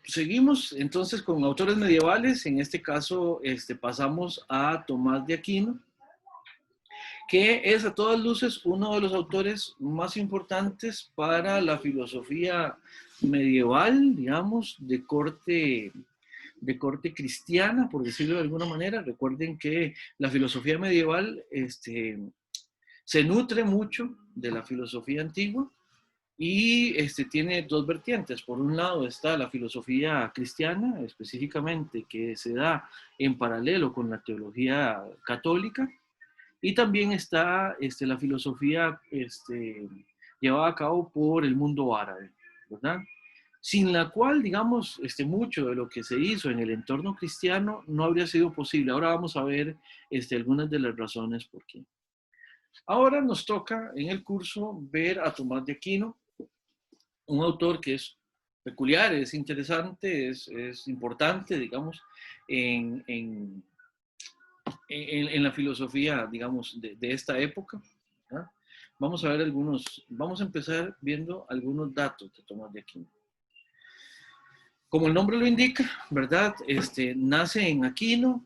Seguimos entonces con autores medievales. En este caso pasamos a Tomás de Aquino, que es a todas luces uno de los autores más importantes para la filosofía medieval, digamos, de corte cristiana, por decirlo de alguna manera. Recuerden que la filosofía medieval se nutre mucho de la filosofía antigua y tiene dos vertientes. Por un lado está la filosofía cristiana, específicamente, que se da en paralelo con la teología católica, y también está la filosofía llevada a cabo por el mundo árabe, ¿verdad? Sin la cual, digamos, mucho de lo que se hizo en el entorno cristiano no habría sido posible. Ahora vamos a ver algunas de las razones por qué. Ahora nos toca en el curso ver a Tomás de Aquino, un autor que es peculiar, es interesante, es importante, digamos, en, en, en la filosofía, digamos, de esta época. ¿Ah? Vamos a ver vamos a empezar viendo algunos datos de Tomás de Aquino. Como el nombre lo indica, ¿verdad? Nace en Aquino,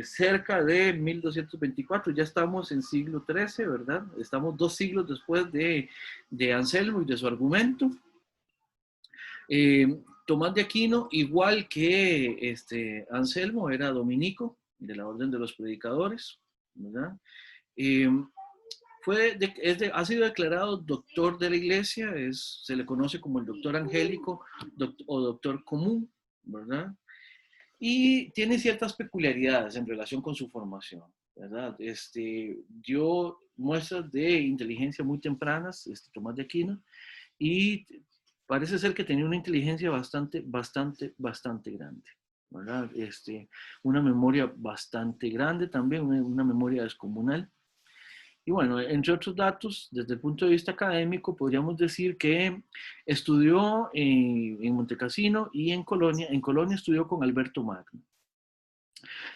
cerca de 1224, ya estamos en siglo XIII, ¿verdad? Estamos 2 siglos después de Anselmo y de su argumento. Tomás de Aquino, igual que Anselmo, era dominico de la Orden de los Predicadores, ¿verdad? Eh, ha sido declarado doctor de la Iglesia, se le conoce como el doctor angélico o doctor común, ¿verdad? Y tiene ciertas peculiaridades en relación con su formación, ¿verdad? Dio muestras de inteligencia muy tempranas, Tomás de Aquino, y parece ser que tenía una inteligencia bastante grande, ¿verdad? Una memoria bastante grande también, una memoria descomunal. Y bueno, entre otros datos, desde el punto de vista académico, podríamos decir que estudió en Montecassino y en Colonia. En Colonia estudió con Alberto Magno.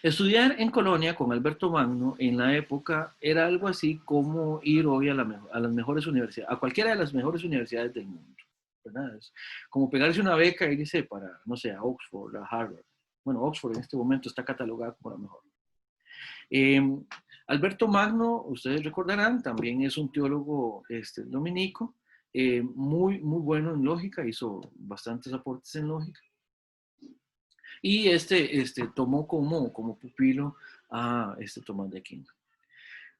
Estudiar en Colonia con Alberto Magno en la época era algo así como ir hoy a las mejores universidades, a cualquiera de las mejores universidades del mundo, ¿verdad? Es como pegarse una beca e irse para, no sé, a Oxford, a Harvard. Bueno, Oxford en este momento está catalogada como la mejor. Eh, Alberto Magno, ustedes recordarán, también es un teólogo dominico, muy bueno en lógica, hizo bastantes aportes en lógica. Y tomó como pupilo a Tomás de Aquino.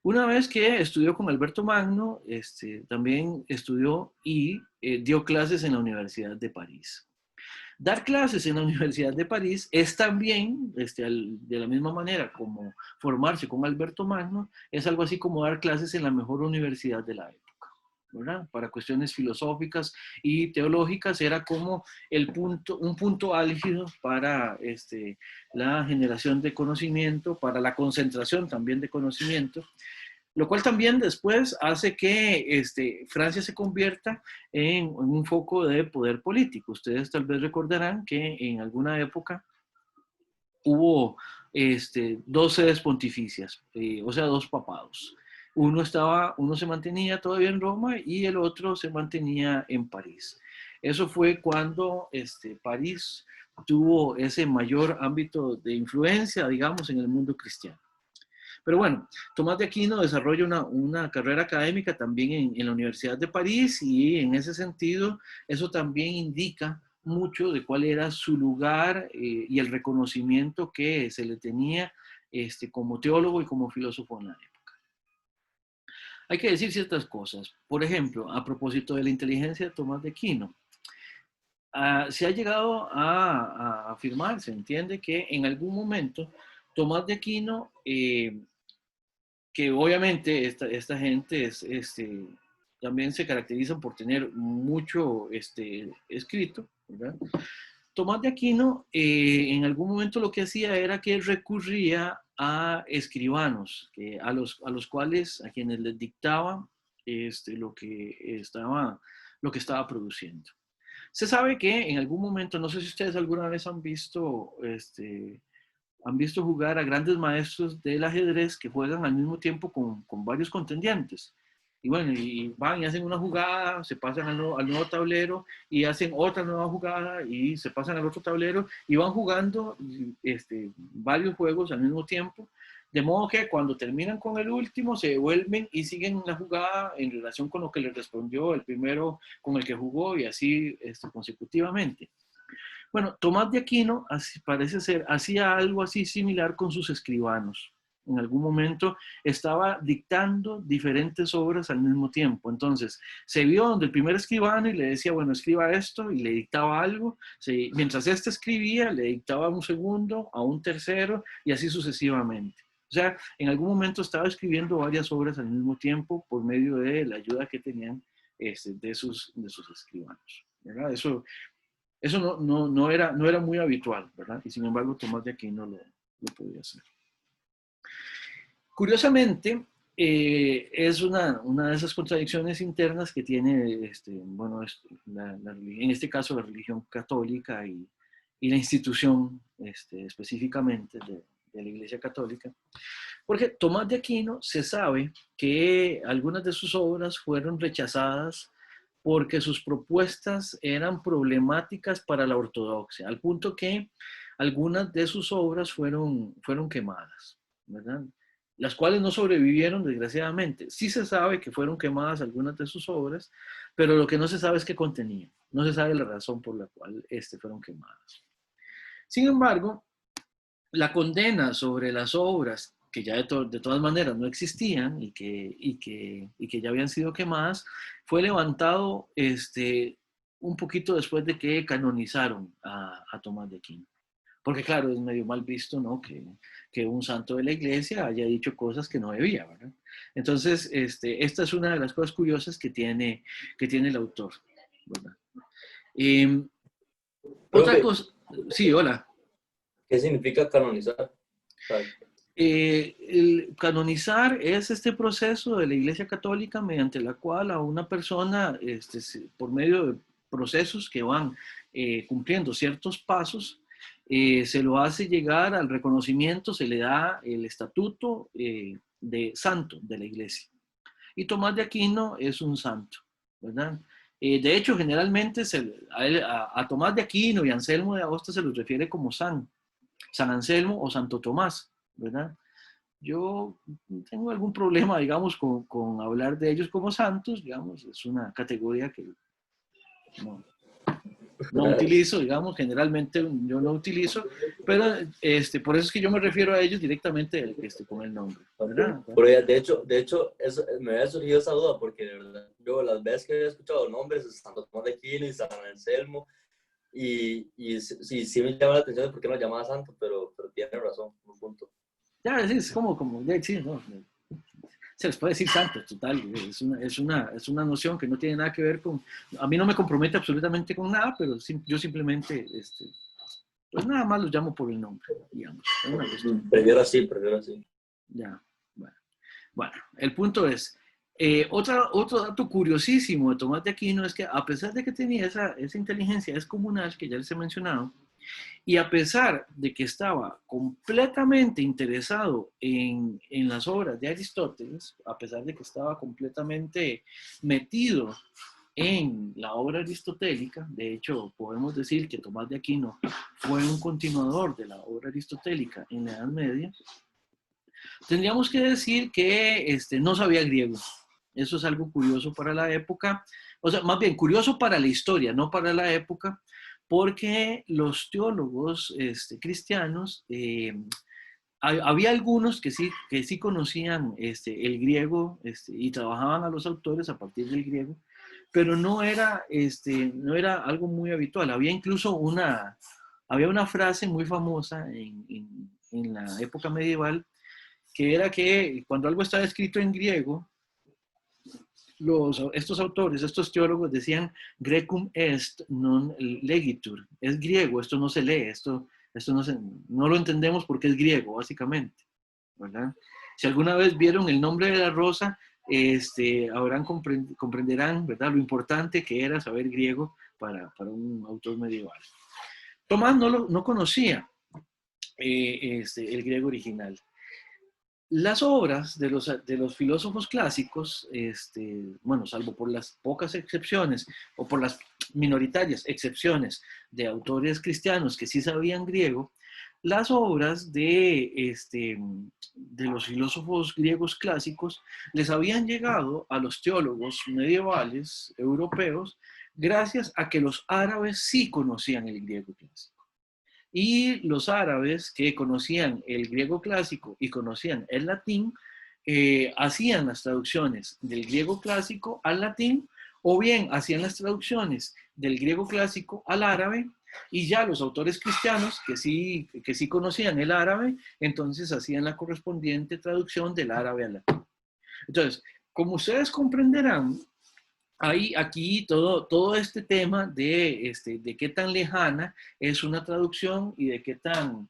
Una vez que estudió con Alberto Magno, también estudió y dio clases en la Universidad de París. Dar clases en la Universidad de París es también, de la misma manera como formarse con Alberto Magno, es algo así como dar clases en la mejor universidad de la época, ¿verdad? Para cuestiones filosóficas y teológicas era como un punto álgido para la generación de conocimiento, para la concentración también de conocimiento, lo cual también después hace que Francia se convierta en un foco de poder político. Ustedes tal vez recordarán que en alguna época hubo dos sedes pontificias, o sea, dos papados. Uno se mantenía todavía en Roma y el otro se mantenía en París. Eso fue cuando París tuvo ese mayor ámbito de influencia, digamos, en el mundo cristiano. Pero bueno, Tomás de Aquino desarrolla una carrera académica también en la Universidad de París, y en ese sentido eso también indica mucho de cuál era su lugar y el reconocimiento que se le tenía como teólogo y como filósofo en la época. Hay que decir ciertas cosas. Por ejemplo, a propósito de la inteligencia de Tomás de Aquino, se ha llegado a afirmar, se entiende que en algún momento Tomás de Aquino que obviamente esta gente también se caracterizan por tener mucho escrito, ¿verdad? Tomás de Aquino en algún momento lo que hacía era que recurría a escribanos, a los cuales, a quienes les dictaba lo que estaba produciendo. Se sabe que en algún momento, no sé si ustedes alguna vez han visto jugar a grandes maestros del ajedrez que juegan al mismo tiempo con varios contendientes. y bueno, y van y hacen una jugada, se pasan al nuevo tablero y hacen otra nueva jugada y se pasan al otro tablero y van jugando varios juegos al mismo tiempo, de modo que cuando terminan con el último se devuelven y siguen la jugada en relación con lo que les respondió el primero con el que jugó y así consecutivamente. Bueno, Tomás de Aquino parece ser, hacía algo así similar con sus escribanos. En algún momento estaba dictando diferentes obras al mismo tiempo. Entonces, se vio donde el primer escribano y le decía, bueno, escriba esto, y le dictaba algo. Mientras este escribía, le dictaba a un segundo, a un tercero, y así sucesivamente. O sea, en algún momento estaba escribiendo varias obras al mismo tiempo por medio de la ayuda que tenían de sus escribanos. ¿Verdad? Eso no era muy habitual, ¿verdad? Y sin embargo, Tomás de Aquino lo podía hacer. Curiosamente, es una de esas contradicciones internas que tiene, bueno, en este caso la religión católica y la institución específicamente de la Iglesia Católica, porque Tomás de Aquino se sabe que algunas de sus obras fueron rechazadas porque sus propuestas eran problemáticas para la ortodoxia, al punto que algunas de sus obras fueron quemadas, ¿verdad? Las cuales no sobrevivieron, desgraciadamente. Sí se sabe que fueron quemadas algunas de sus obras, pero lo que no se sabe es qué contenían. No se sabe la razón por la cual fueron quemadas. Sin embargo, la condena sobre las obras que ya de todas maneras no existían y que ya habían sido quemadas, fue levantado un poquito después de que canonizaron a Tomás de Aquino. Porque claro, es medio mal visto, ¿no? Que un santo de la iglesia haya dicho cosas que no debía, ¿verdad? Entonces, esta es una de las cosas curiosas que tiene el autor, ¿verdad? Otra Profe, cosa, sí, hola. ¿qué significa canonizar? El canonizar es este proceso de la Iglesia Católica mediante la cual a una persona, por medio de procesos que van cumpliendo ciertos pasos, se lo hace llegar al reconocimiento, se le da el estatuto de santo de la Iglesia. Y Tomás de Aquino es un santo, ¿verdad? De hecho, generalmente a Tomás de Aquino y Anselmo de Aosta se los refiere como San Anselmo o Santo Tomás, ¿verdad? Yo tengo algún problema, digamos, con hablar de ellos como santos, digamos, es una categoría que no utilizo, digamos, generalmente yo no utilizo, pero por eso es que yo me refiero a ellos directamente con el nombre, ¿verdad? Pero de hecho me había surgido esa duda porque de verdad, yo las veces que he escuchado nombres de Santo Tomás de Aquino y San Anselmo, y sí me llama la atención de por qué no llamaba santo, pero tiene razón, un punto. Ya, es como sí, no, se les puede decir santos, total, es una noción que no tiene nada que ver con, a mí no me compromete absolutamente con nada, pero yo simplemente, pues nada más los llamo por el nombre, digamos, es una cuestión. Prefiero así. Ya, bueno. Bueno, el punto es, otro dato curiosísimo de Tomás de Aquino es que a pesar de que tenía esa inteligencia descomunal que ya les he mencionado, y a pesar de que estaba completamente interesado en las obras de Aristóteles, a pesar de que estaba completamente metido en la obra aristotélica, de hecho podemos decir que Tomás de Aquino fue un continuador de la obra aristotélica en la Edad Media, tendríamos que decir que no sabía griego. Eso es algo curioso para la época, o sea, más bien curioso para la historia, no para la época, porque los teólogos cristianos, había algunos que sí conocían el griego y trabajaban a los autores a partir del griego, pero no era algo muy habitual. Había una frase muy famosa en la época medieval que era que cuando algo estaba escrito en griego, estos autores, estos teólogos decían grecum est non legitur, es griego, esto no se lee, esto no lo entendemos porque es griego, básicamente, ¿verdad? Si alguna vez vieron El nombre de la rosa, comprenderán, ¿verdad?, lo importante que era saber griego para un autor medieval. Tomás no conocía el griego original. Las obras de los filósofos clásicos, bueno, salvo por las pocas excepciones o por las minoritarias excepciones de autores cristianos que sí sabían griego, las obras de los filósofos griegos clásicos les habían llegado a los teólogos medievales europeos gracias a que los árabes sí conocían el griego clásico. Y los árabes que conocían el griego clásico y conocían el latín, hacían las traducciones del griego clásico al latín, o bien hacían las traducciones del griego clásico al árabe, y ya los autores cristianos que sí conocían el árabe, entonces hacían la correspondiente traducción del árabe al latín. Entonces, como ustedes comprenderán, hay aquí todo este tema de qué tan lejana es una traducción y de qué tan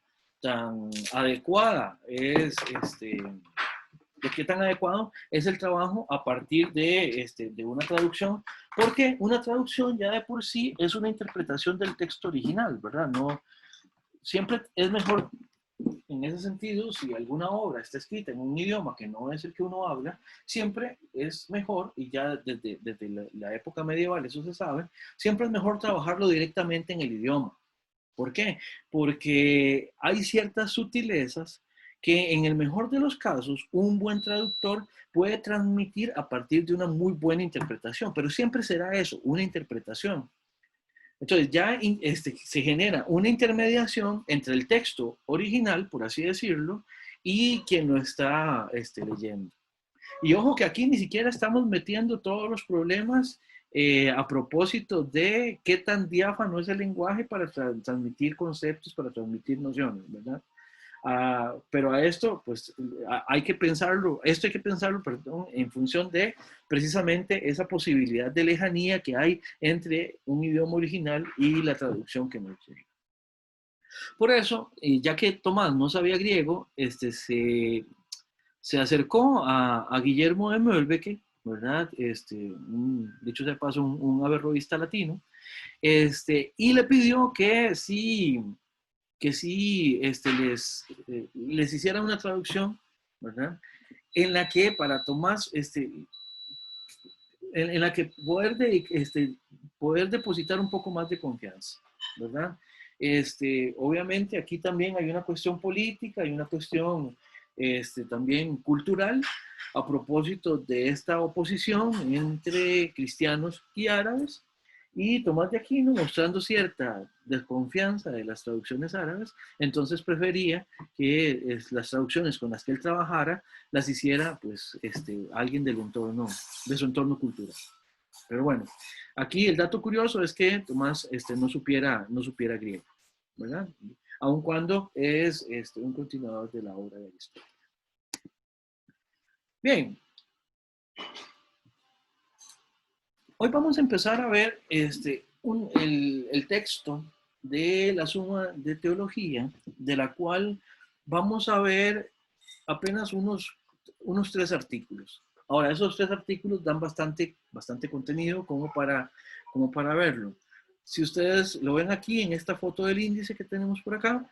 adecuada es, de qué tan adecuado es el trabajo a partir de una traducción, porque una traducción ya de por sí es una interpretación del texto original, ¿verdad? No, siempre es mejor en ese sentido, si alguna obra está escrita en un idioma que no es el que uno habla, siempre es mejor, y ya desde la época medieval eso se sabe, siempre es mejor trabajarlo directamente en el idioma. ¿Por qué? Porque hay ciertas sutilezas que en el mejor de los casos un buen traductor puede transmitir a partir de una muy buena interpretación, pero siempre será eso, una interpretación. Entonces ya se genera una intermediación entre el texto original, por así decirlo, y quien lo está leyendo. Y ojo que aquí ni siquiera estamos metiendo todos los problemas a propósito de qué tan diáfano es el lenguaje para transmitir conceptos, para transmitir nociones, ¿verdad? Pero a esto, pues, hay que pensarlo, perdón, en función de precisamente esa posibilidad de lejanía que hay entre un idioma original y la traducción que nos llega. Por eso, ya que Tomás no sabía griego, se acercó a Guillermo de Moelbeke, ¿verdad? Dicho sea de paso, un averroísta latino, y le pidió que sí les hiciera una traducción, ¿verdad? En la que para Tomás, en la que poder depositar un poco más de confianza, ¿verdad? Obviamente aquí también hay una cuestión política, hay una cuestión también cultural a propósito de esta oposición entre cristianos y árabes, y Tomás de Aquino, mostrando cierta desconfianza de las traducciones árabes, entonces prefería que las traducciones con las que él trabajara las hiciera pues alguien de su entorno cultural. Pero bueno, aquí el dato curioso es que Tomás no supiera griego, ¿verdad? Aun cuando es un continuador de la obra de Aristóteles. Bien, hoy vamos a empezar a ver el texto de la Suma de Teología, de la cual vamos a ver apenas unos 3 artículos. Ahora, esos 3 artículos dan bastante contenido como para verlo. Si ustedes lo ven aquí en esta foto del índice que tenemos por acá,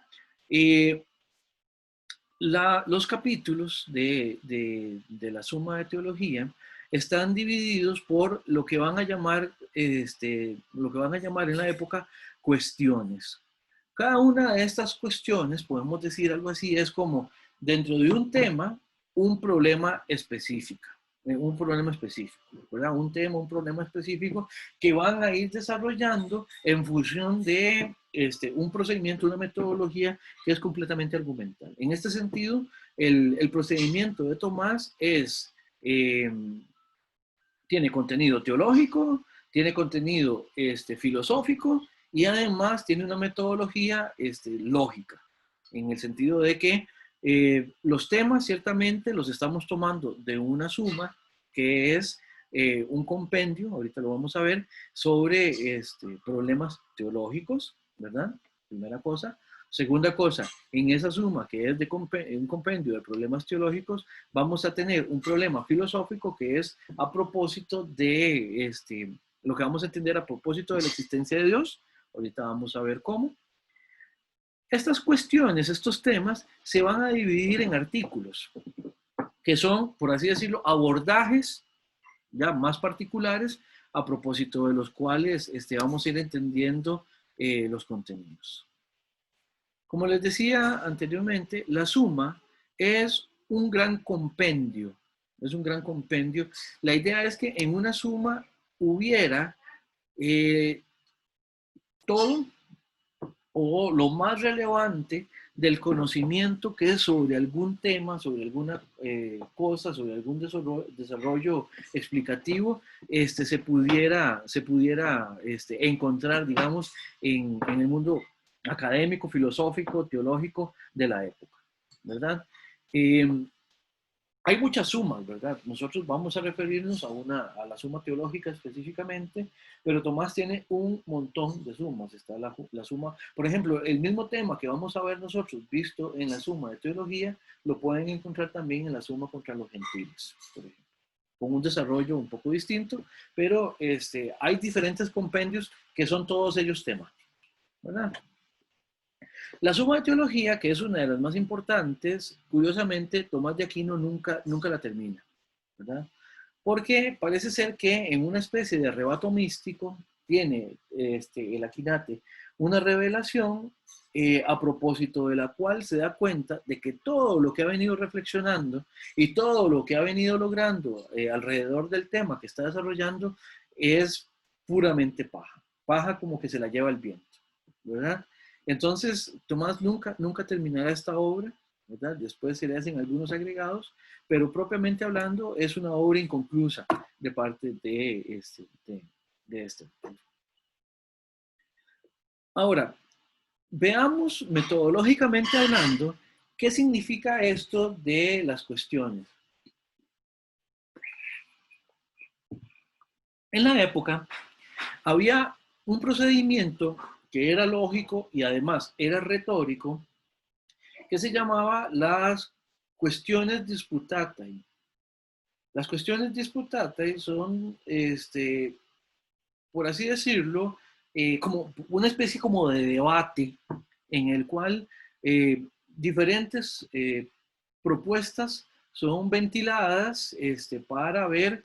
los capítulos de la Suma de Teología están divididos por lo que van a llamar en la época cuestiones. Cada una de estas cuestiones, podemos decir algo así, es como dentro de un tema, un problema específico, ¿verdad? Un tema, un problema específico que van a ir desarrollando en función de un procedimiento, una metodología que es completamente argumental. En este sentido, el procedimiento de Tomás tiene contenido teológico, tiene contenido filosófico y además tiene una metodología lógica, en el sentido de que los temas ciertamente los estamos tomando de una suma que es un compendio, ahorita lo vamos a ver, sobre problemas teológicos, ¿verdad? Primera cosa. Segunda cosa, en esa suma que es de un compendio de problemas teológicos, vamos a tener un problema filosófico que es a propósito de lo que vamos a entender a propósito de la existencia de Dios. Ahorita vamos a ver cómo. Estas cuestiones, estos temas, se van a dividir en artículos. que son, por así decirlo, abordajes ya más particulares a propósito de los cuales vamos a ir entendiendo los contenidos. Como les decía anteriormente, la suma es un gran compendio. Es un gran compendio. La idea es que en una suma hubiera todo o lo más relevante del conocimiento que es sobre algún tema, sobre alguna cosa, sobre algún desarrollo explicativo, se pudiera encontrar, digamos, en el mundo académico, filosófico, teológico de la época, ¿verdad? Hay muchas sumas, ¿verdad? Nosotros vamos a referirnos a la suma teológica específicamente, pero Tomás tiene un montón de sumas. Está la suma, por ejemplo, el mismo tema que vamos a ver nosotros visto en la suma de teología, lo pueden encontrar también en la suma contra los gentiles, por ejemplo, con un desarrollo un poco distinto, pero hay diferentes compendios que son todos ellos temáticos, ¿verdad? La suma de teología, que es una de las más importantes, curiosamente, Tomás de Aquino nunca la termina, ¿verdad? Porque parece ser que en una especie de arrebato místico tiene el Aquinate una revelación a propósito de la cual se da cuenta de que todo lo que ha venido reflexionando y todo lo que ha venido logrando alrededor del tema que está desarrollando es puramente paja. Paja como que se la lleva el viento, ¿verdad? Entonces, Tomás nunca terminará esta obra, ¿verdad? Después se le hacen algunos agregados, pero propiamente hablando es una obra inconclusa de parte de este. Ahora, veamos metodológicamente hablando qué significa esto de las cuestiones. En la época había un procedimiento que era lógico y además era retórico, que se llamaba las cuestiones disputatae. Las cuestiones disputatae son, por así decirlo, como una especie como de debate en el cual diferentes propuestas son ventiladas para ver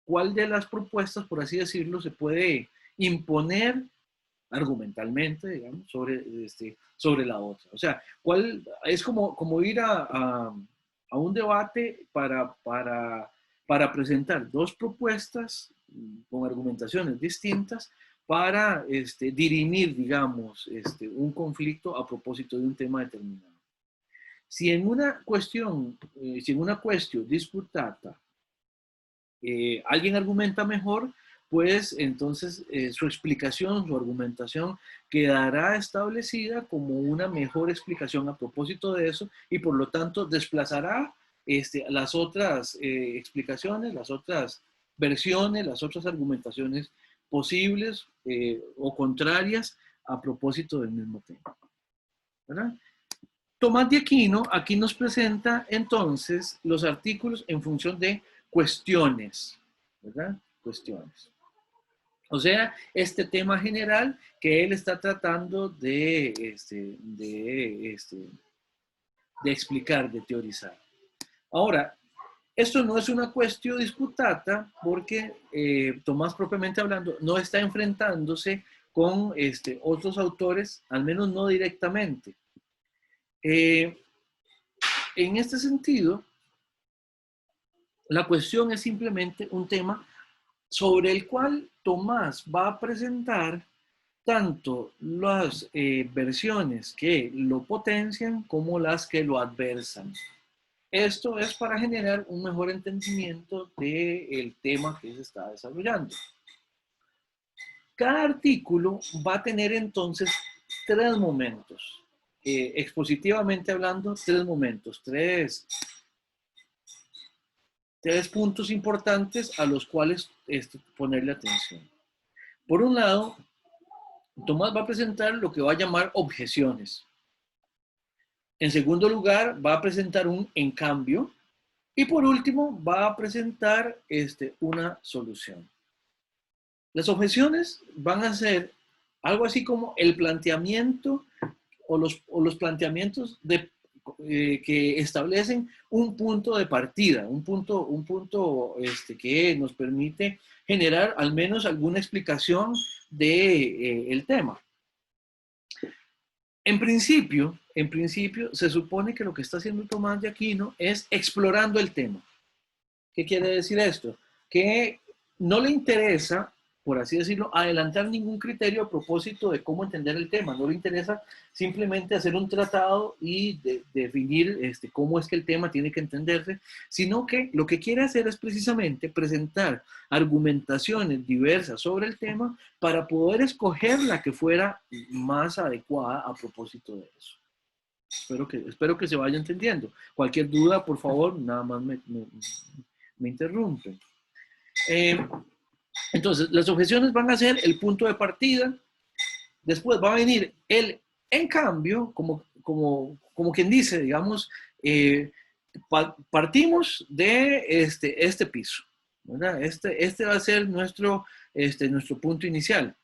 cuál de las propuestas, por así decirlo, se puede imponer argumentalmente, digamos, sobre la otra. O sea, es como ir a un debate para presentar dos propuestas con argumentaciones distintas para dirimir, digamos, un conflicto a propósito de un tema determinado. Si en una cuestión disputata, alguien argumenta mejor, pues entonces su explicación, su argumentación quedará establecida como una mejor explicación a propósito de eso y por lo tanto desplazará las otras explicaciones, las otras versiones, las otras argumentaciones posibles o contrarias a propósito del mismo tema, ¿verdad? Tomás de Aquino aquí nos presenta entonces los artículos en función de cuestiones, ¿verdad? Cuestiones. O sea, este tema general que él está tratando de explicar, de teorizar. Ahora, esto no es una cuestión disputata porque Tomás propiamente hablando no está enfrentándose con otros autores, al menos no directamente. En este sentido, la cuestión es simplemente un tema sobre el cual Tomás va a presentar tanto las versiones que lo potencian como las que lo adversan. Esto es para generar un mejor entendimiento del tema que se está desarrollando. Cada artículo va a tener entonces tres momentos. Expositivamente hablando, tres momentos, tres puntos importantes a los cuales ponerle atención. Por un lado, Tomás va a presentar lo que va a llamar objeciones. En segundo lugar, va a presentar un en cambio. Y por último, va a presentar una solución. Las objeciones van a ser algo así como el planteamiento o los planteamientos que establecen un punto de partida, un punto que nos permite generar al menos alguna explicación de el tema. En principio, se supone que lo que está haciendo Tomás de Aquino es explorando el tema. ¿Qué quiere decir esto? Que no le interesa, por así decirlo, adelantar ningún criterio a propósito de cómo entender el tema. No le interesa simplemente hacer un tratado y definir cómo es que el tema tiene que entenderse, sino que lo que quiere hacer es precisamente presentar argumentaciones diversas sobre el tema para poder escoger la que fuera más adecuada a propósito de eso. Espero que se vaya entendiendo. Cualquier duda, por favor, nada más me interrumpen. Entonces, las objeciones van a ser el punto de partida. Después va a venir el en cambio, como quien dice, digamos, partimos de este piso, ¿verdad? Este va a ser nuestro punto inicial.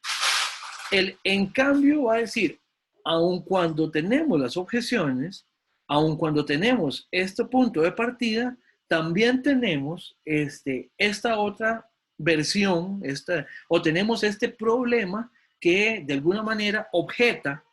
El en cambio va a decir, aun cuando tenemos las objeciones, aun cuando tenemos este punto de partida, también tenemos esta otra versión, o tenemos este problema que de alguna manera objeta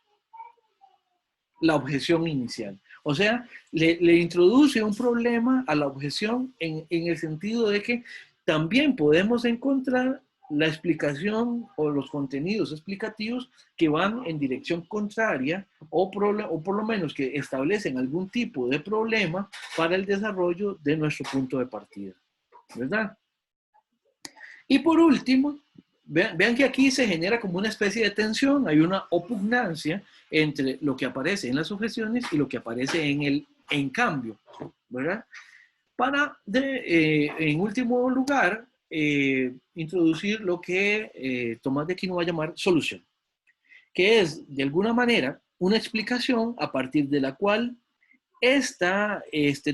la objeción inicial. O sea, le introduce un problema a la objeción en el sentido de que también podemos encontrar la explicación o los contenidos explicativos que van en dirección contraria o por lo menos que establecen algún tipo de problema para el desarrollo de nuestro punto de partida, ¿verdad? Y por último, vean que aquí se genera como una especie de tensión, hay una opugnancia entre lo que aparece en las objeciones y lo que aparece en el en cambio, ¿verdad? Para, en último lugar, introducir lo que Tomás de Aquino va a llamar solución, que es, de alguna manera, una explicación a partir de la cual esta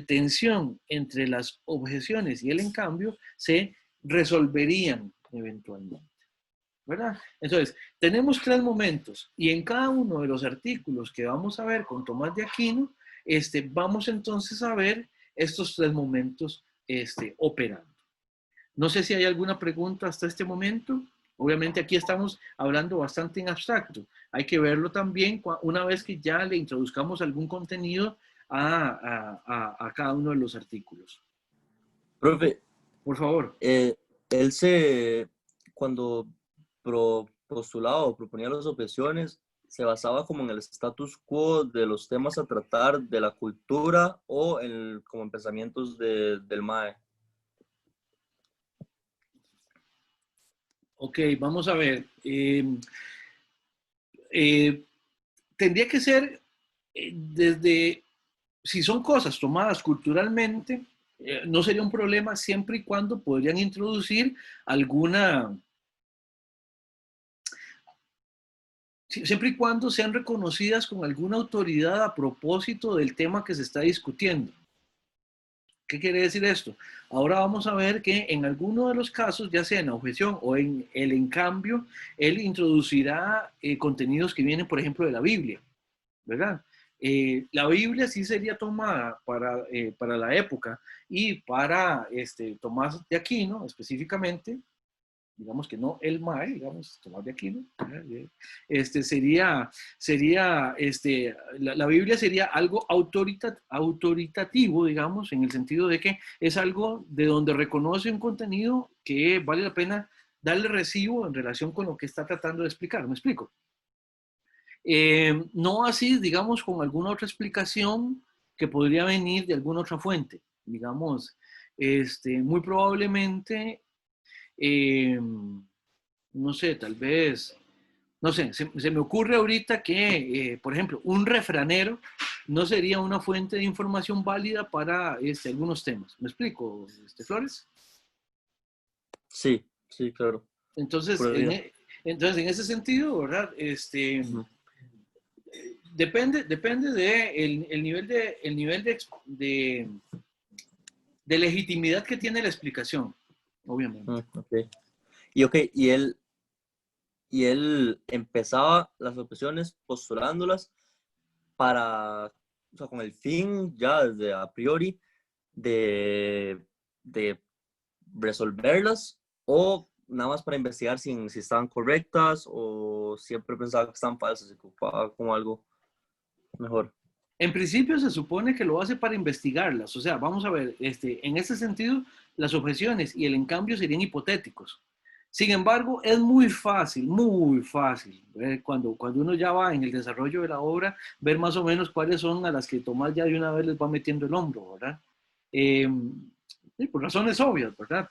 tensión entre las objeciones y el en cambio se resolverían eventualmente, ¿verdad? Entonces, tenemos tres momentos y en cada uno de los artículos que vamos a ver con Tomás de Aquino, vamos entonces a ver estos tres momentos operando. No sé si hay alguna pregunta hasta este momento. Obviamente aquí estamos hablando bastante en abstracto. Hay que verlo también una vez que ya le introduzcamos algún contenido a cada uno de los artículos. Profe, por favor. Cuando postulaba o proponía las objeciones, se basaba como en el status quo de los temas a tratar de la cultura o como en pensamientos del MAE. Ok, vamos a ver. Tendría que ser desde, si son cosas tomadas culturalmente, no sería un problema siempre y cuando podrían introducir alguna, siempre y cuando sean reconocidas con alguna autoridad a propósito del tema que se está discutiendo. ¿Qué quiere decir esto? Ahora vamos a ver que en alguno de los casos, ya sea en la objeción o en el en cambio, él introducirá contenidos que vienen, por ejemplo, de la Biblia, ¿verdad? La Biblia sí sería tomada para la época y para Tomás de Aquino específicamente, digamos que no el MAE, digamos, Tomás de Aquino, la Biblia sería algo autoritativo, digamos, en el sentido de que es algo de donde reconoce un contenido que vale la pena darle recibo en relación con lo que está tratando de explicar. ¿Me explico? No así, digamos, con alguna otra explicación que podría venir de alguna otra fuente. Digamos, muy probablemente no sé, tal vez, no sé, se me ocurre ahorita que, por ejemplo, un refranero no sería una fuente de información válida para algunos temas. ¿Me explico, Flores? Sí, sí, claro. Entonces, en ese sentido, ¿verdad? Depende de el nivel de legitimidad que tiene la explicación, obviamente. Okay. Y él empezaba las objeciones postulándolas para o sea, con el fin ya desde a priori de resolverlas, o nada más para investigar si estaban correctas, o siempre pensaba que estaban falsas y ocupaba como algo mejor. En principio se supone que lo hace para investigarlas. O sea, vamos a ver, en ese sentido, las objeciones y el encambio serían hipotéticos. Sin embargo, es muy fácil, cuando uno ya va en el desarrollo de la obra, ver más o menos cuáles son a las que Tomás ya de una vez les va metiendo el hombro, ¿verdad? Eh, y por razones obvias, ¿verdad?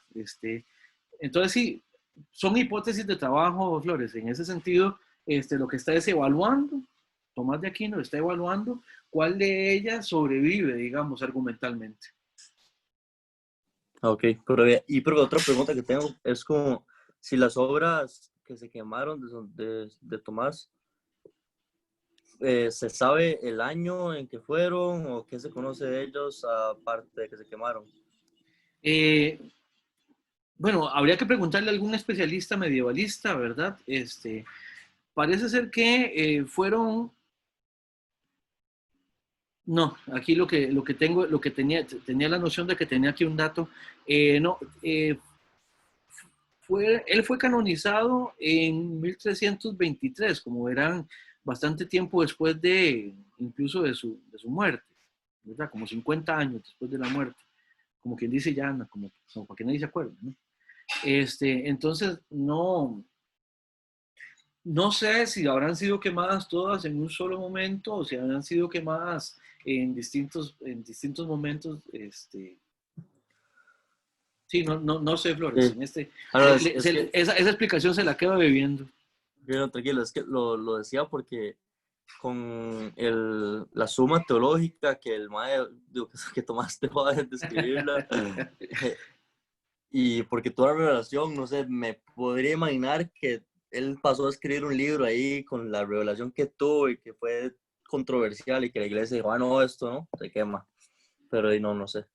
Entonces, sí, son hipótesis de trabajo, Flores. En ese sentido, lo que está es evaluando, Tomás de Aquino está evaluando cuál de ellas sobrevive, digamos, argumentalmente. Ok, pero otra pregunta que tengo es como si las obras que se quemaron de Tomás, ¿se sabe el año en que fueron o qué se conoce de ellos aparte de que se quemaron? Eh, bueno, habría que preguntarle a algún especialista medievalista, ¿verdad? Parece ser que fueron. No, aquí lo que tengo, lo que tenía la noción de que tenía aquí un dato. No, él fue canonizado en 1323, como verán, bastante tiempo después incluso de su muerte, ¿verdad? Como 50 años después de la muerte, como quien dice ya, como para que nadie se acuerde, ¿no? Entonces, no sé si habrán sido quemadas todas en un solo momento o si habrán sido quemadas en distintos momentos. Sí, no sé, Flores. Sí. Ahora, es que, Esa explicación se la quedo bebiendo. no, tranquilo, es que lo decía porque con la suma teológica que el maestro, que tomaste de escribirla, y porque toda la revelación, no sé, me podría imaginar que él pasó a escribir un libro ahí con la revelación que tuvo y que fue controversial y que la iglesia dijo, ah, no, esto no, se quema. Pero no sé.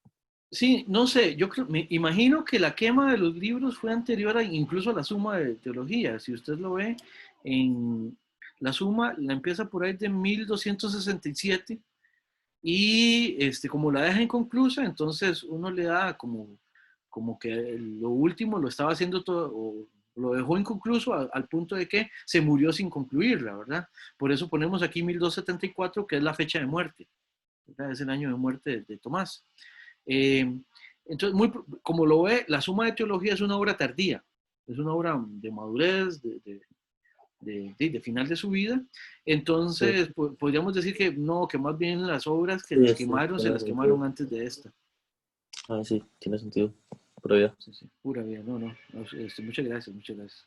Sí, no sé, me imagino que la quema de los libros fue anterior incluso a la suma de teología. Si usted lo ve, en la suma la empieza por ahí de 1267 y como la deja inconclusa, entonces uno le da como que lo último lo estaba haciendo todo, o lo dejó inconcluso al punto de que se murió sin concluirla, ¿verdad? Por eso ponemos aquí 1274, que es la fecha de muerte, ¿verdad? Es el año de muerte de Tomás. Eh, entonces, como lo ve, la suma de teología es una obra tardía, es una obra de madurez, de final de su vida. Sí, Entonces, podríamos decir que no, que más bien las obras que sí, las sí, quemaron se tiene las sentido. quemaron antes de esta. Ah, sí, tiene sentido. Pero ya. Sí, sí, pura vida, no, muchas gracias, muchas gracias.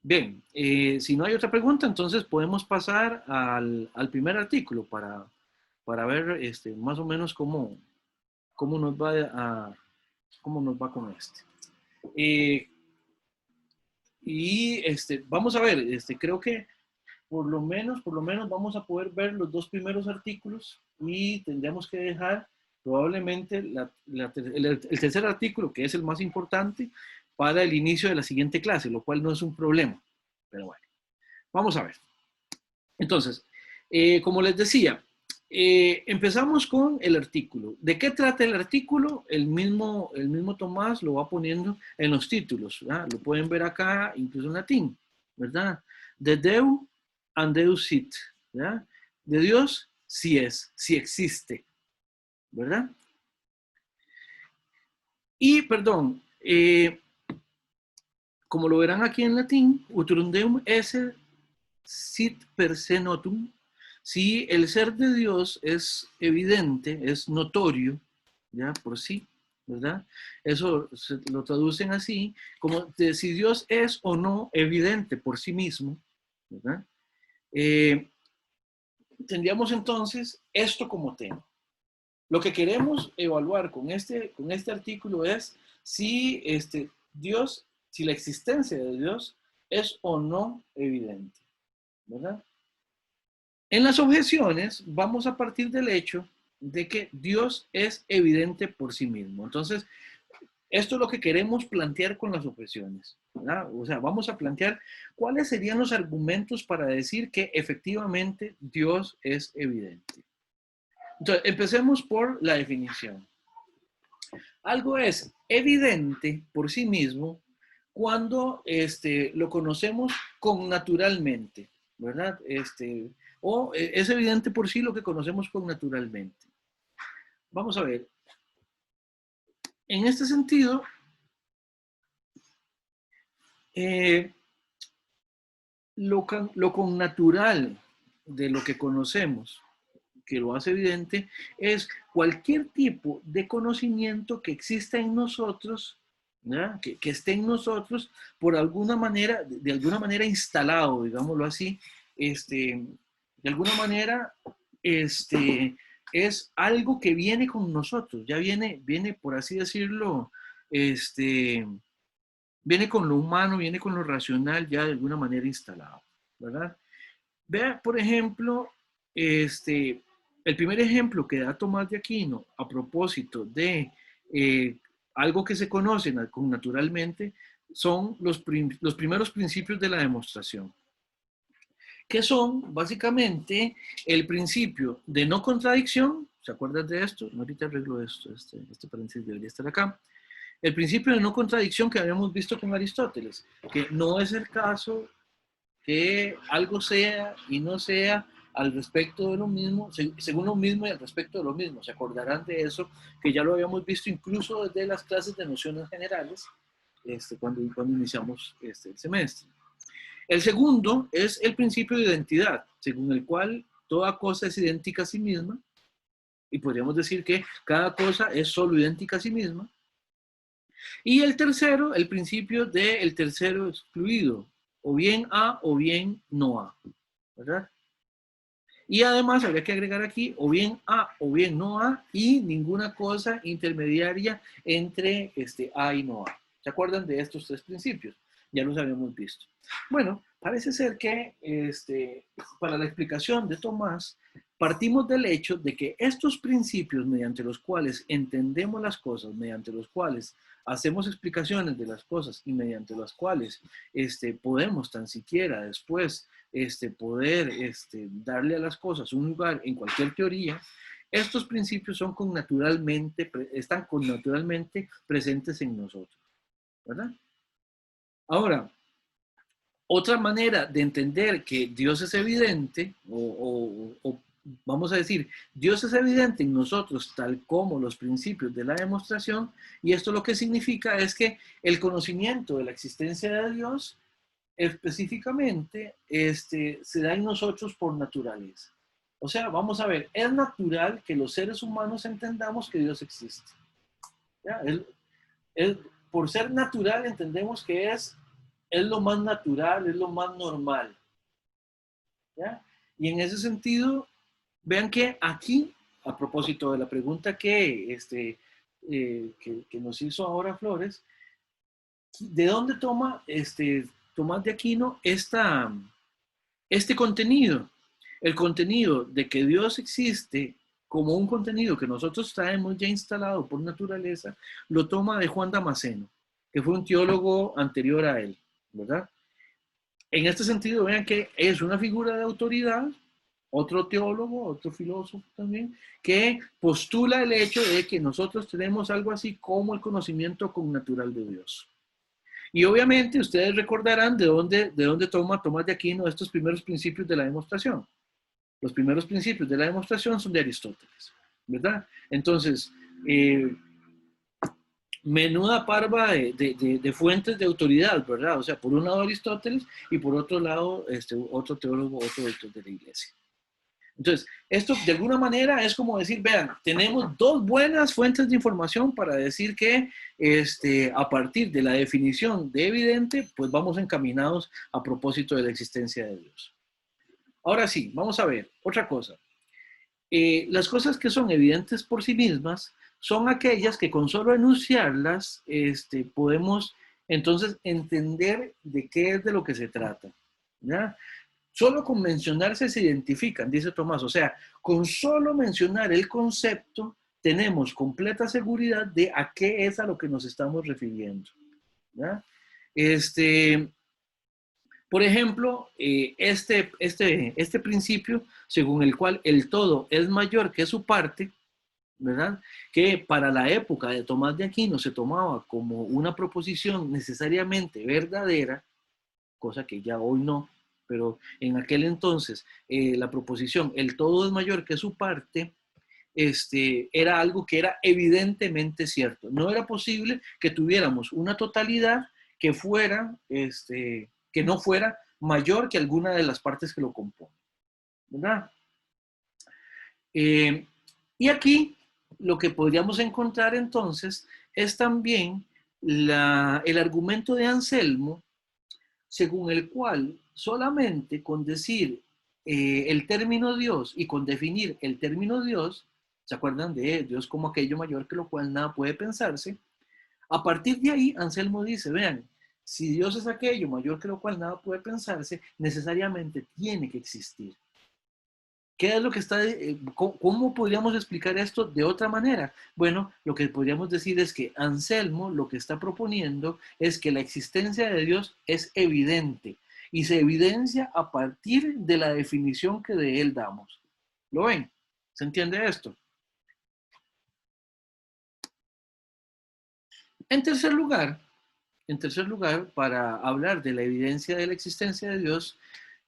Bien, si no hay otra pregunta, entonces podemos pasar al primer artículo para ver más o menos cómo nos va cómo nos va con este. Eh, y vamos a ver, creo que por lo menos vamos a poder ver los dos primeros artículos y tendríamos que dejar probablemente el tercer artículo, que es el más importante, para el inicio de la siguiente clase, lo cual no es un problema. Pero bueno, vamos a ver. Entonces, como les decía, empezamos con el artículo. ¿De qué trata el artículo? El mismo Tomás lo va poniendo en los títulos, ¿verdad? Lo pueden ver acá, incluso en latín, ¿verdad? De Deu and Deus sit, ¿verdad? De Dios sí es, sí existe, ¿verdad? Y, perdón, como lo verán aquí en latín, utrum Deum esse sit per se notum. Si el ser de Dios es evidente, es notorio, ya por sí, ¿verdad? Eso lo traducen así, como de si Dios es o no evidente por sí mismo, ¿verdad? Eh, Tendríamos entonces esto como tema. Lo que queremos evaluar con este artículo es si Dios, si la existencia de Dios es o no evidente, ¿verdad? En las objeciones vamos a partir del hecho de que Dios es evidente por sí mismo. Entonces, esto es lo que queremos plantear con las objeciones, ¿verdad? O sea, vamos a plantear cuáles serían los argumentos para decir que efectivamente Dios es evidente. Entonces, empecemos por la definición. Algo es evidente por sí mismo cuando lo conocemos connaturalmente, ¿verdad? O es evidente por sí lo que conocemos connaturalmente. Vamos a ver. En este sentido, lo connatural de lo que conocemos, que lo hace evidente, es cualquier tipo de conocimiento que exista en nosotros, que esté en nosotros por alguna manera, de alguna manera instalado, digámoslo así, de alguna manera, es algo que viene con nosotros, ya viene por así decirlo, viene con lo humano, viene con lo racional, ya de alguna manera instalado, ¿verdad? Vea, por ejemplo, el primer ejemplo que da Tomás de Aquino a propósito de algo que se conoce naturalmente son los primeros principios de la demostración, que son básicamente el principio de no contradicción. ¿Se acuerdan de esto? Ahorita arreglo esto, este paréntesis debería estar acá. El principio de no contradicción que habíamos visto con Aristóteles, que no es el caso que algo sea y no sea al respecto de lo mismo, según lo mismo y al respecto de lo mismo. Se acordarán de eso, que ya lo habíamos visto incluso desde las clases de nociones generales, cuando iniciamos el semestre. El segundo es el principio de identidad, según el cual toda cosa es idéntica a sí misma, y podríamos decir que cada cosa es solo idéntica a sí misma. Y el tercero, el principio del tercero excluido, o bien A o bien no A, ¿verdad? Y además habría que agregar aquí o bien A o bien no A y ninguna cosa intermediaria entre A y no A. ¿Se acuerdan de estos tres principios? Ya los habíamos visto. Bueno, parece ser que para la explicación de Tomás, partimos del hecho de que estos principios mediante los cuales entendemos las cosas, mediante los cuales hacemos explicaciones de las cosas y mediante las cuales podemos tan siquiera después poder darle a las cosas un lugar en cualquier teoría, estos principios son están connaturalmente presentes en nosotros, ¿verdad? Ahora, otra manera de entender que Dios es evidente, o vamos a decir, Dios es evidente en nosotros tal como los principios de la demostración, y esto lo que significa es que el conocimiento de la existencia de Dios específicamente se da en nosotros por naturaleza. O sea, vamos a ver, es natural que los seres humanos entendamos que Dios existe. ¿Ya? Por ser natural entendemos que es lo más natural, es lo más normal. ¿Ya? Y en ese sentido, vean que aquí, a propósito de la pregunta que nos hizo ahora Flores, ¿de dónde toma Tomás de Aquino este contenido? El contenido de que Dios existe como un contenido que nosotros traemos ya instalado por naturaleza, lo toma de Juan Damasceno, que fue un teólogo anterior a él, ¿verdad? En este sentido, vean que es una figura de autoridad, otro teólogo, otro filósofo también, que postula el hecho de que nosotros tenemos algo así como el conocimiento connatural de Dios. Y obviamente ustedes recordarán de dónde toma Tomás de Aquino estos primeros principios de la demostración. Los primeros principios de la demostración son de Aristóteles, ¿verdad? Entonces, menuda parva de fuentes de autoridad, ¿verdad? O sea, por un lado Aristóteles y por otro lado otro teólogo, otro doctor de la iglesia. Entonces, esto de alguna manera es como decir, vean, tenemos dos buenas fuentes de información para decir que a partir de la definición de evidente, pues vamos encaminados a propósito de la existencia de Dios. Ahora sí, vamos a ver otra cosa. Las cosas que son evidentes por sí mismas son aquellas que con solo enunciarlas podemos entonces entender de qué es de lo que se trata. ¿Ya? Solo con mencionarse se identifican, dice Tomás. O sea, con solo mencionar el concepto tenemos completa seguridad de a qué es a lo que nos estamos refiriendo. ¿Ya? Por ejemplo, este principio según el cual el todo es mayor que su parte, ¿verdad? Que para la época de Tomás de Aquino se tomaba como una proposición necesariamente verdadera, cosa que ya hoy no, pero en aquel entonces la proposición el todo es mayor que su parte, era algo que era evidentemente cierto. No era posible que tuviéramos una totalidad que fuera, que no fuera mayor que alguna de las partes que lo componen, ¿verdad? Eh, y aquí lo que podríamos encontrar entonces es también el argumento de Anselmo, según el cual solamente con decir el término Dios y con definir el término Dios, ¿se acuerdan de Dios como aquello mayor que lo cual nada puede pensarse? A partir de ahí, Anselmo dice, vean, si Dios es aquello mayor que lo cual nada puede pensarse, necesariamente tiene que existir. ¿Qué es lo que está, cómo podríamos explicar esto de otra manera? Bueno, lo que podríamos decir es que Anselmo lo que está proponiendo es que la existencia de Dios es evidente y se evidencia a partir de la definición que de él damos. ¿Lo ven? ¿Se entiende esto? En tercer lugar, para hablar de la evidencia de la existencia de Dios,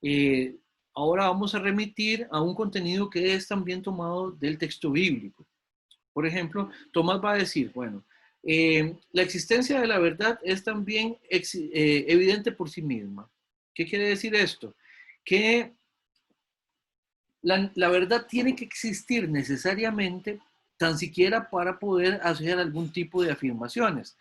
eh, ahora vamos a remitir a un contenido que es también tomado del texto bíblico. Por ejemplo, Tomás va a decir, bueno, la existencia de la verdad es también evidente por sí misma. ¿Qué quiere decir esto? Que la verdad tiene que existir necesariamente tan siquiera para poder hacer algún tipo de afirmaciones.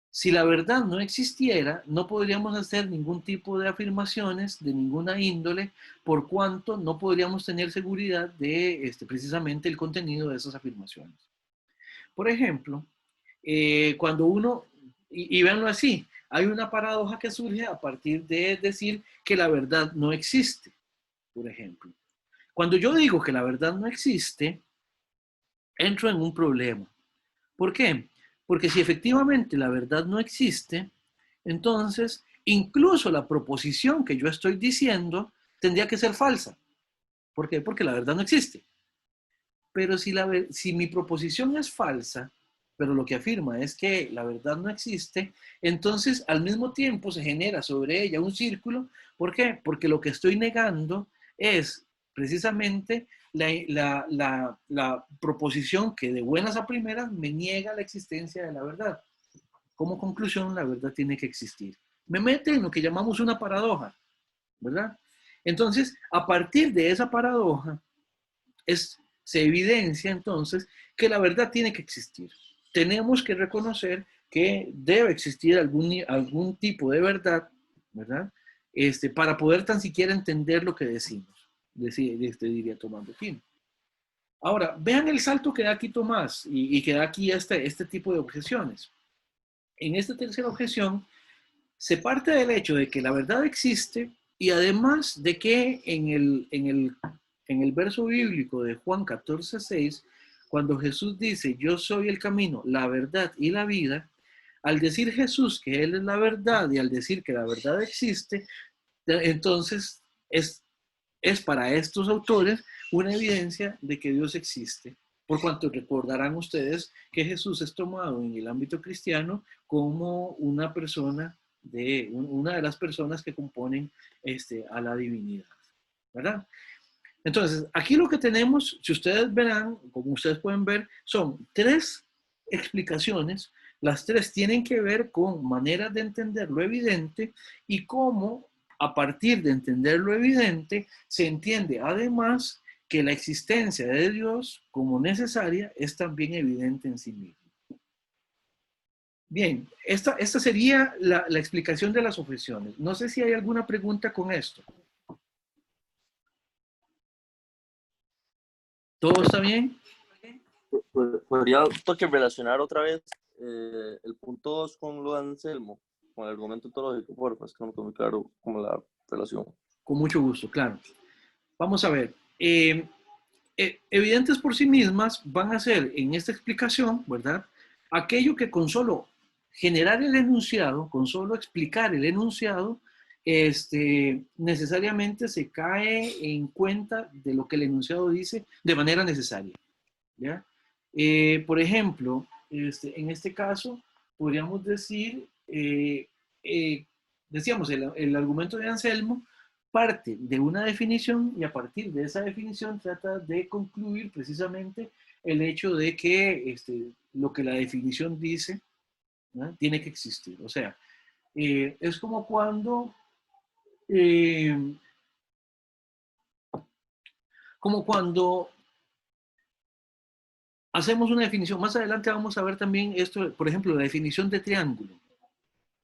Si la verdad no existiera, no podríamos hacer ningún tipo de afirmaciones de ninguna índole, por cuanto no podríamos tener seguridad de precisamente el contenido de esas afirmaciones. Por ejemplo, cuando uno, y véanlo así, hay una paradoja que surge a partir de decir que la verdad no existe, por ejemplo. Cuando yo digo que la verdad no existe, entro en un problema. ¿Por qué? Porque si efectivamente la verdad no existe, entonces incluso la proposición que yo estoy diciendo tendría que ser falsa. ¿Por qué? Porque la verdad no existe. Pero si mi proposición es falsa, pero lo que afirma es que la verdad no existe, entonces al mismo tiempo se genera sobre ella un círculo. ¿Por qué? Porque lo que estoy negando es precisamente la proposición que de buenas a primeras me niega la existencia de la verdad. Como conclusión, la verdad tiene que existir. Me mete en lo que llamamos una paradoja, ¿verdad? Entonces, a partir de esa paradoja, se evidencia entonces que la verdad tiene que existir. Tenemos que reconocer que debe existir algún tipo de verdad, ¿verdad? Para poder tan siquiera entender lo que decimos, diría Tomás de Aquino. Ahora, vean el salto que da aquí Tomás y que da aquí este tipo de objeciones. En esta tercera objeción se parte del hecho de que la verdad existe y además de que en el verso bíblico de Juan 14:6, cuando Jesús dice, yo soy el camino, la verdad y la vida, al decir Jesús que Él es la verdad y al decir que la verdad existe, entonces es para estos autores una evidencia de que Dios existe. Por cuanto recordarán ustedes que Jesús es tomado en el ámbito cristiano como una persona una de las personas que componen a la divinidad, ¿verdad? Entonces, aquí lo que tenemos, si ustedes verán, como ustedes pueden ver, son tres explicaciones. Las tres tienen que ver con maneras de entender lo evidente y cómo, a partir de entender lo evidente, se entiende además que la existencia de Dios como necesaria es también evidente en sí misma. Bien, esta sería la explicación de las objeciones. No sé si hay alguna pregunta con esto. ¿Todo está bien? ¿Podría toque relacionar otra vez el punto 2 con lo de Anselmo, con el argumento ontológico, porfa? Es que no me quedó muy claro como la relación. Con mucho gusto, claro. Vamos a ver. Evidentes por sí mismas van a ser en esta explicación, ¿verdad? Aquello que con solo generar el enunciado, con solo explicar el enunciado, necesariamente se cae en cuenta de lo que el enunciado dice de manera necesaria, ¿ya? Por ejemplo, en este caso, podríamos decir, decíamos, el argumento de Anselmo parte de una definición y a partir de esa definición trata de concluir precisamente el hecho de que lo que la definición dice, ¿no?, tiene que existir. O sea, es eh, como cuando hacemos una definición. Más adelante vamos a ver también esto, por ejemplo, la definición de triángulo,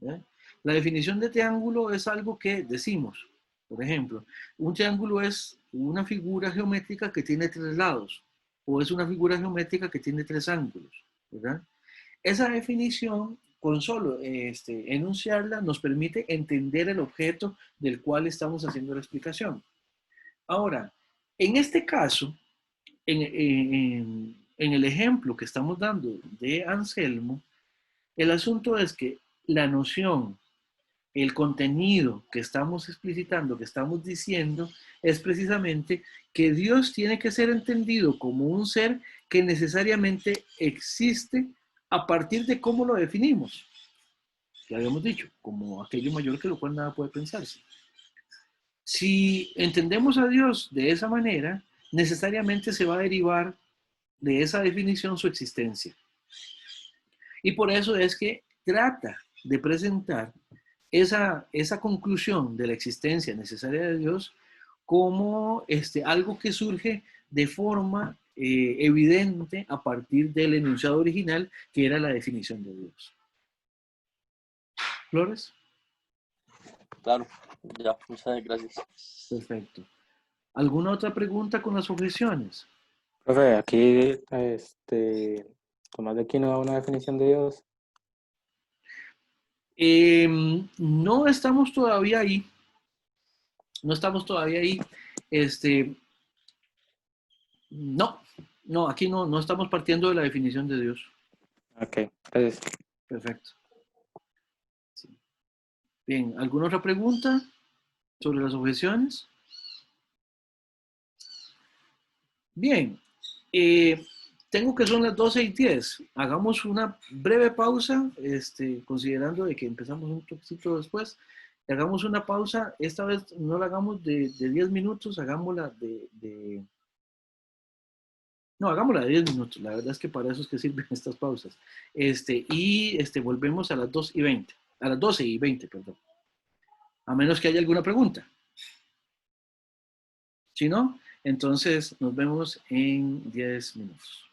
¿eh? La definición de triángulo es algo que decimos. Por ejemplo, un triángulo es una figura geométrica que tiene tres lados, o es una figura geométrica que tiene tres ángulos, ¿verdad? Esa definición, con solo enunciarla, nos permite entender el objeto del cual estamos haciendo la explicación. Ahora, en este caso, en el ejemplo que estamos dando de Anselmo, el asunto es que la noción, el contenido que estamos explicitando, que estamos diciendo, es precisamente que Dios tiene que ser entendido como un ser que necesariamente existe a partir de cómo lo definimos. Ya habíamos dicho, como aquello mayor que lo cual nada puede pensarse. Si entendemos a Dios de esa manera, necesariamente se va a derivar de esa definición su existencia. Y por eso es que trata de presentar esa conclusión de la existencia necesaria de Dios como algo que surge de forma evidente a partir del enunciado original, que era la definición de Dios. ¿Flores? Claro, ya, muchas gracias. Perfecto. ¿Alguna otra pregunta con las objeciones? Profe, aquí, Tomás de Aquino da una definición de Dios. No estamos todavía ahí. No estamos todavía ahí. No, aquí no estamos partiendo de la definición de Dios. Ok, gracias. Perfecto. Sí. Bien, ¿alguna otra pregunta sobre las objeciones? Bien, tengo que son las 12:10. Hagamos una breve pausa, considerando de que empezamos un poquito después. Hagamos una pausa, esta vez no la hagamos de 10 minutos, hagámosla no, hagámosla de 10 minutos. La verdad es que para eso es que sirven estas pausas. Volvemos a las 2:20, a las 12:20, perdón. A menos que haya alguna pregunta. Si no, entonces nos vemos en 10 minutos.